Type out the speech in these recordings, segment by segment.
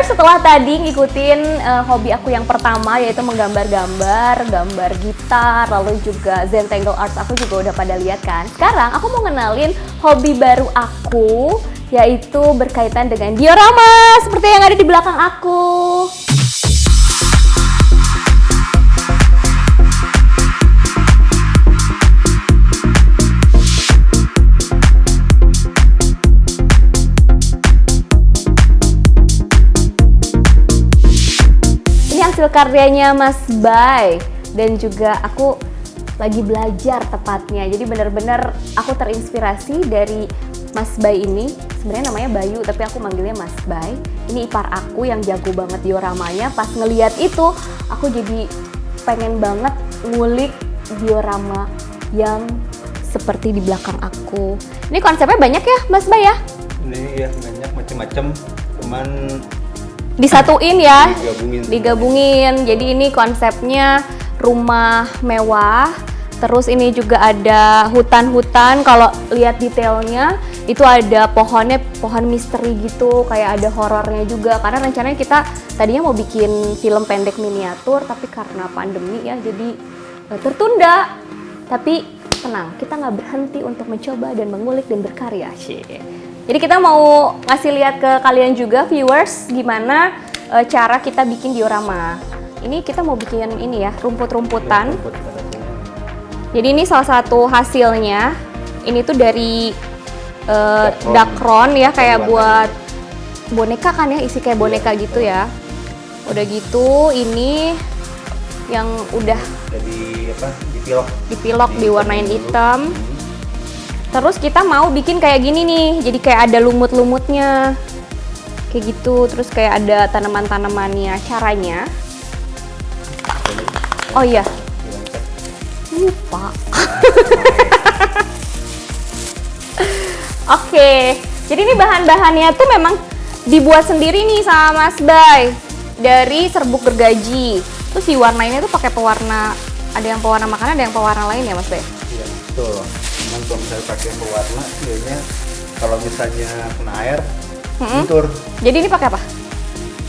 Setelah tadi ngikutin hobi aku yang pertama, yaitu menggambar-gambar, gambar gitar, lalu juga Zentangle Arts, aku juga udah pada lihat kan. Sekarang aku mau ngenalin hobi baru aku, yaitu berkaitan dengan diorama, seperti yang ada di belakang aku. Hasil karyanya Mas Bay, dan juga aku lagi belajar tepatnya. Jadi bener-bener aku terinspirasi dari Mas Bay ini. Sebenarnya namanya Bayu, tapi aku manggilnya Mas Bay. Ini ipar aku yang jago banget dioramanya. Pas ngeliat itu, aku jadi pengen banget ngulik diorama yang seperti di belakang aku. Ini konsepnya banyak ya Mas Bay ya? Ini ya banyak macam-macam, cuman disatuin ya, digabungin. Jadi ini konsepnya rumah mewah, terus ini juga ada hutan-hutan. Kalau lihat detailnya itu ada pohonnya, pohon misteri gitu, kayak ada horornya juga. Karena rencananya kita tadinya mau bikin film pendek miniatur, tapi karena pandemi ya jadi tertunda. Tapi tenang, kita nggak berhenti untuk mencoba dan mengulik dan berkarya sih. Jadi kita mau ngasih lihat ke kalian juga viewers gimana cara kita bikin diorama. Ini kita mau bikin ini ya, rumput-rumputan. Jadi ini salah satu hasilnya. Ini tuh dari dakron ya, kayak buat boneka kan ya, isi kayak boneka gitu ya. Udah gitu ini yang udah jadi dipilok diwarnain hitam. Terus kita mau bikin kayak gini nih, jadi kayak ada lumut-lumutnya, kayak gitu. Terus kayak ada tanaman-tanamannya. Caranya, oh iya, lupa. Oke, jadi ini bahan-bahannya tuh memang dibuat sendiri nih sama Mas Bay dari serbuk gergaji. Terus diwarnainnya tuh pakai pewarna, ada yang pewarna makanan, ada yang pewarna lain ya Mas Bay? Iya betul. Kalau misalnya pakai pewarna, biasanya kalau misalnya kena air, luntur. Jadi ini pakai apa?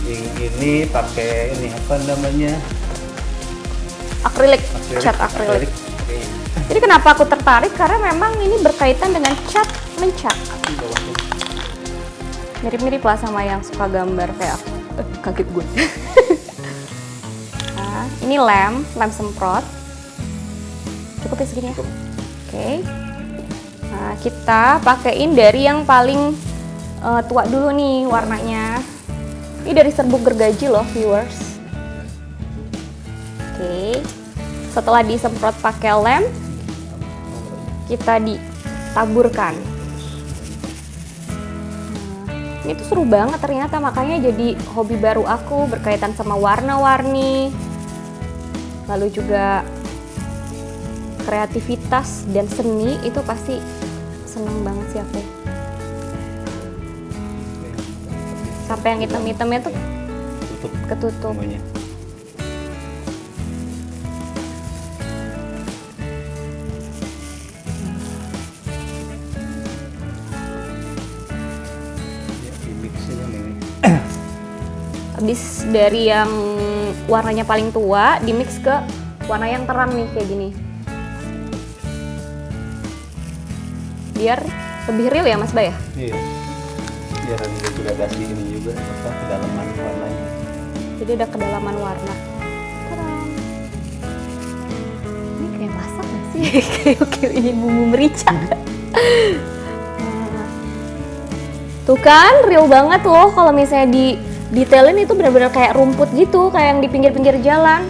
Ini pakai ini apa namanya? Akrilik, cat akrilik. Jadi kenapa aku tertarik? Karena memang ini berkaitan dengan cat mencat. Mirip-mirip lah sama yang suka gambar kayak aku. Kaget gue. Nah, ini lem semprot. Cukup ya segini ya? Oke. Nah, kita pakein dari yang paling tua dulu nih warnanya. Ini dari serbuk gergaji loh viewers. Oke. Setelah disemprot pakai lem, kita ditaburkan. Nah, ini tuh seru banget ternyata, makanya jadi hobi baru aku berkaitan sama warna-warni. Lalu juga kreativitas dan seni itu pasti seneng banget sih aku. Sampai yang hitam-hitamnya tuh ketutup. Semuanya. Habis dari yang warnanya paling tua dimix ke warna yang terang nih kayak gini. Biar lebih real ya Mas Bay ya? Iya. Biar ada gradasi ini juga apa kedalaman warnanya. Jadi ada kedalaman warna. Tadam. Ini kayak masak nggak sih? Kayak ingin bumbu merica. Nah. Tuh kan real banget loh kalau misalnya di detailin itu benar-benar kayak rumput gitu, kayak yang di pinggir-pinggir jalan.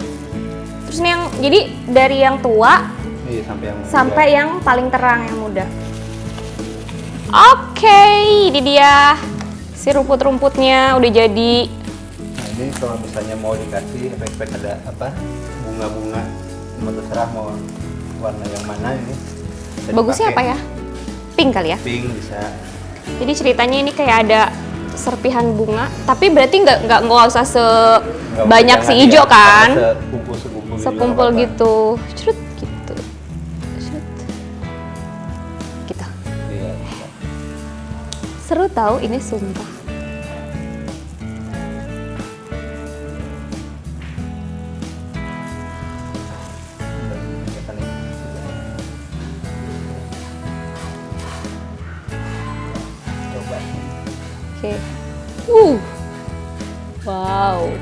Terus ini yang jadi dari yang tua Iya, sampai yang paling terang, yang muda. Oke, ini dia si rumput-rumputnya udah jadi. Nah, ini kalau misalnya mau dikasih efek-efek ada apa bunga-bunga, mau terserah mau warna yang mana ini. Bagusnya apa ya? Pink kali ya? Pink bisa. Jadi ceritanya ini kayak ada serpihan bunga, tapi berarti nggak usah sebanyak si hijau kan? Sekumpul gitu. Cerut gitu. Cerut. Gitu. Iya. Seru tahu ini sumpah. Coba. Oke. Wow.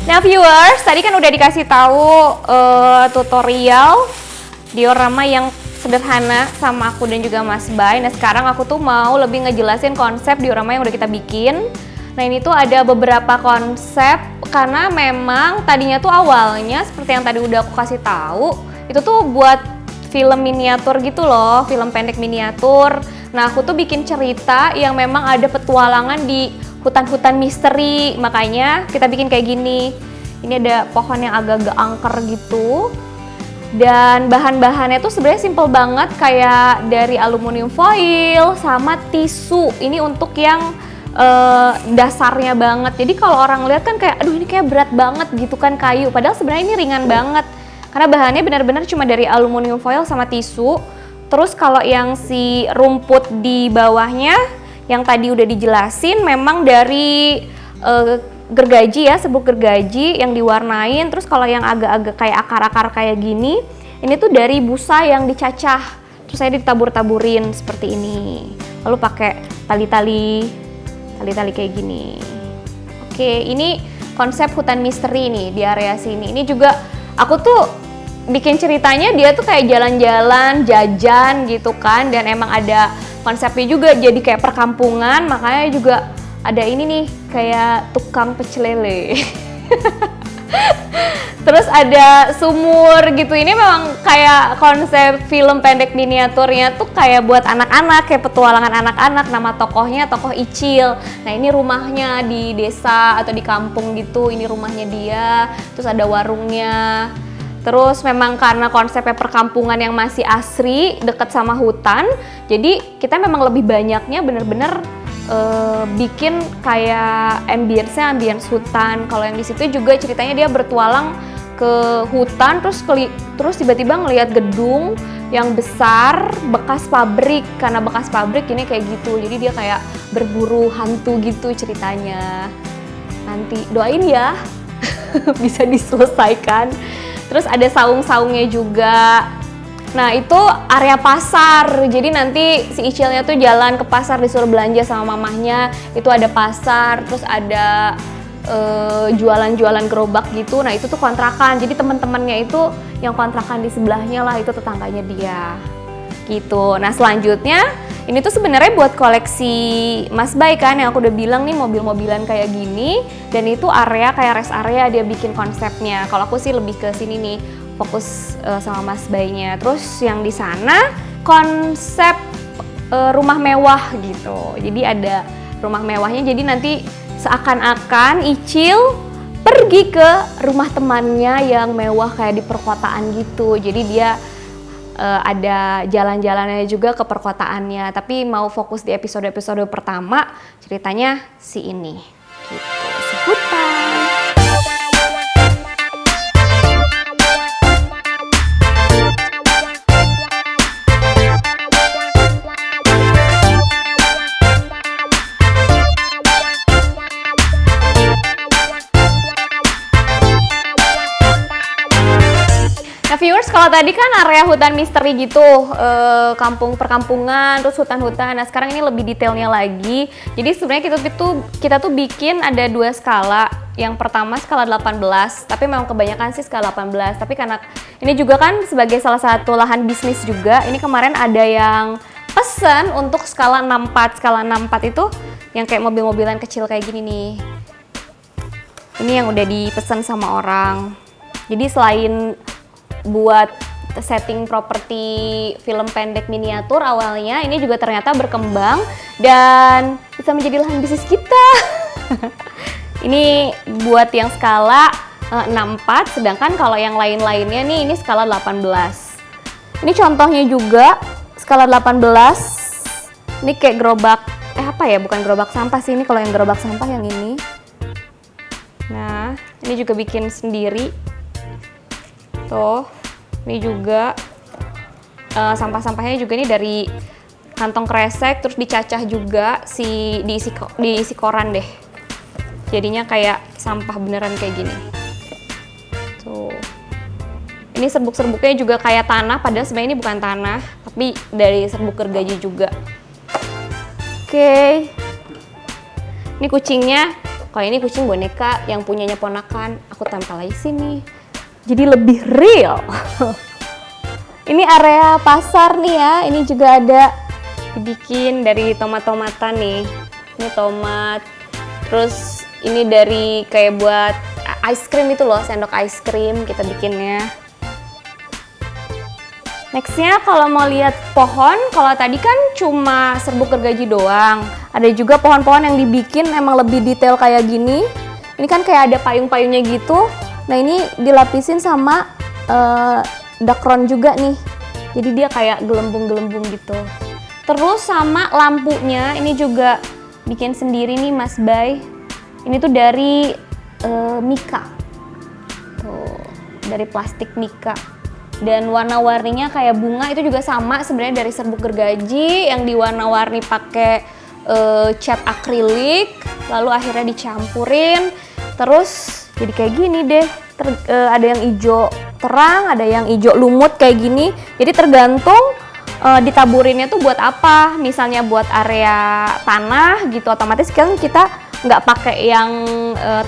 Nah viewers, tadi kan udah dikasih tahu tutorial diorama yang sederhana sama aku dan juga Mas Bay. Nah sekarang aku tuh mau lebih ngejelasin konsep diorama yang udah kita bikin. Nah ini tuh ada beberapa konsep karena memang tadinya tuh awalnya seperti yang tadi udah aku kasih tahu, itu tuh buat film miniatur gitu loh, film pendek miniatur. Nah aku tuh bikin cerita yang memang ada petualangan di hutan-hutan misteri, makanya kita bikin kayak gini. Ini ada pohon yang agak-agak angker gitu. Dan bahan-bahannya tuh sebenarnya simple banget, kayak dari aluminium foil sama tisu. Ini untuk yang dasarnya banget. Jadi kalau orang lihat kan kayak, aduh ini kayak berat banget gitu kan kayu. Padahal sebenarnya ini ringan banget. Karena bahannya benar-benar cuma dari aluminium foil sama tisu. Terus kalau yang si rumput di bawahnya, yang tadi udah dijelasin memang dari gergaji ya, serbuk gergaji yang diwarnain. Terus kalau yang agak-agak kayak akar-akar kayak gini, ini tuh dari busa yang dicacah. Terus saya ditabur-taburin seperti ini. Lalu pakai tali-tali kayak gini. Oke, ini konsep hutan misteri nih di area sini. Ini juga aku tuh bikin ceritanya dia tuh kayak jalan-jalan, jajan gitu kan, dan emang ada konsepnya juga jadi kayak perkampungan, makanya juga ada ini nih kayak tukang pecel lele. Terus ada sumur gitu. Ini memang kayak konsep film pendek miniaturnya tuh kayak buat anak-anak, kayak petualangan anak-anak. Nama tokohnya tokoh Icil. Nah ini rumahnya di desa atau di kampung gitu, ini rumahnya dia. Terus ada warungnya. Terus memang karena konsepnya perkampungan yang masih asri, deket sama hutan, jadi kita memang lebih banyaknya bener-bener bikin kayak ambience hutan. Kalau yang di situ juga ceritanya dia bertualang ke hutan, terus tiba-tiba ngelihat gedung yang besar bekas pabrik. Karena bekas pabrik ini kayak gitu, jadi dia kayak berburu hantu gitu ceritanya. Nanti doain ya bisa diselesaikan. Terus ada saung-saungnya juga. Nah itu area pasar, jadi nanti si Icilnya tuh jalan ke pasar, disuruh belanja sama mamahnya. Itu ada pasar, terus ada jualan-jualan gerobak gitu. Nah itu tuh kontrakan, jadi teman-temannya itu yang kontrakan di sebelahnya lah, itu tetangganya dia gitu. Nah selanjutnya ini tuh sebenarnya buat koleksi Mas Bay kan, yang aku udah bilang nih mobil-mobilan kayak gini. Dan itu area kayak rest area dia bikin konsepnya. Kalau aku sih lebih ke sini nih, fokus sama Mas Baynya. Terus yang di sana konsep rumah mewah gitu. Jadi ada rumah mewahnya, jadi nanti seakan-akan Icil pergi ke rumah temannya yang mewah kayak di perkotaan gitu. Jadi dia ada jalan-jalannya juga ke perkotaannya, tapi mau fokus di episode-episode pertama ceritanya si ini gitu, si hutan. tadi kan area hutan misteri gitu, kampung perkampungan, terus hutan-hutan. Nah sekarang ini lebih detailnya lagi. Jadi sebenarnya kita tuh bikin ada 2 skala. Yang pertama skala 18, tapi memang kebanyakan sih skala 18. Tapi karena ini juga kan sebagai salah satu lahan bisnis juga, ini kemarin ada yang pesen untuk skala 64. Skala 64 itu yang kayak mobil-mobilan kecil kayak gini nih. Ini yang udah dipesan sama orang. Jadi selain buat setting properti film pendek miniatur awalnya, ini juga ternyata berkembang dan bisa menjadi lahan bisnis kita. Ini buat yang skala 64, sedangkan kalau yang lain-lainnya nih ini skala 18. Ini contohnya juga skala 18. Ini kayak gerobak, apa ya, bukan gerobak sampah sih, ini kalau yang gerobak sampah yang ini. Nah, ini juga bikin sendiri. Tuh, ini juga sampah-sampahnya juga ini dari kantong kresek, terus dicacah juga, diisi koran deh. Jadinya kayak sampah beneran kayak gini. Tuh, ini serbuk-serbuknya juga kayak tanah, padahal sebenarnya ini bukan tanah, tapi dari serbuk gergaji juga. Oke, ini kucingnya. Kalau ini kucing boneka yang punyanya ponakan, aku tempel aja sini. Jadi lebih real. Ini area pasar nih ya. Ini juga ada dibikin dari tomat-tomatan nih. Ini tomat. Terus ini dari kayak buat ice cream itu loh, sendok ice cream kita bikinnya. Nextnya kalau mau lihat pohon, kalau tadi kan cuma serbuk gergaji doang. Ada juga pohon-pohon yang dibikin emang lebih detail kayak gini. Ini kan kayak ada payung-payungnya gitu. Nah ini dilapisin sama dakron juga nih. Jadi dia kayak gelembung-gelembung gitu. Terus sama lampunya ini juga bikin sendiri nih Mas Bay. Ini tuh dari mika. Tuh, dari plastik mika. Dan warna-warninya kayak bunga itu juga sama sebenarnya dari serbuk gergaji yang diwarna-warni pakai cat akrilik. Lalu akhirnya dicampurin. Terus jadi kayak gini deh, ada yang hijau terang, ada yang hijau lumut kayak gini. Jadi tergantung ditaburinnya tuh buat apa. Misalnya buat area tanah gitu, otomatis kan kita nggak pakai yang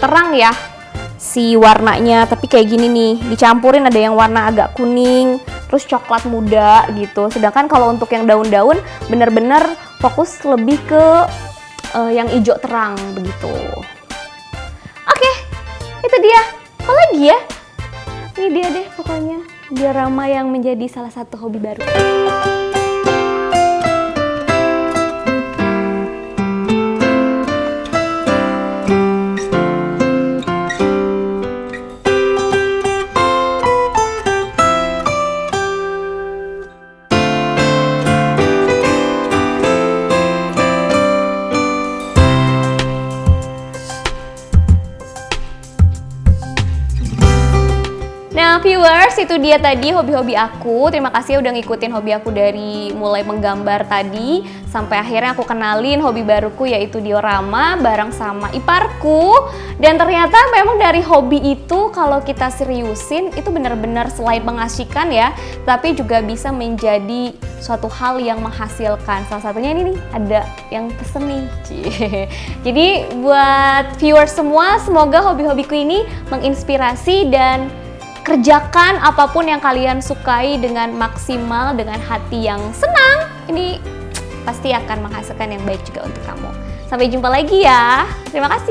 terang ya si warnanya. Tapi kayak gini nih, dicampurin ada yang warna agak kuning, terus coklat muda gitu. Sedangkan kalau untuk yang daun-daun bener-bener fokus lebih ke yang hijau terang begitu. Oke, itu dia. Apa lagi ya? Ini dia deh pokoknya. Diorama yang menjadi salah satu hobi baru. Nah viewers, itu dia tadi hobi-hobi aku. Terima kasih udah ngikutin hobi aku dari mulai menggambar tadi sampai akhirnya aku kenalin hobi baruku yaitu diorama bareng sama iparku. Dan ternyata memang dari hobi itu kalau kita seriusin itu benar-benar selain mengasihkan ya, tapi juga bisa menjadi suatu hal yang menghasilkan. Salah satunya ini nih, ada yang pesen nih. Jadi buat viewers semua, semoga hobi-hobiku ini menginspirasi dan kerjakan apapun yang kalian sukai dengan maksimal, dengan hati yang senang. Ini pasti akan menghasilkan yang baik juga untuk kamu. Sampai jumpa lagi ya. Terima kasih.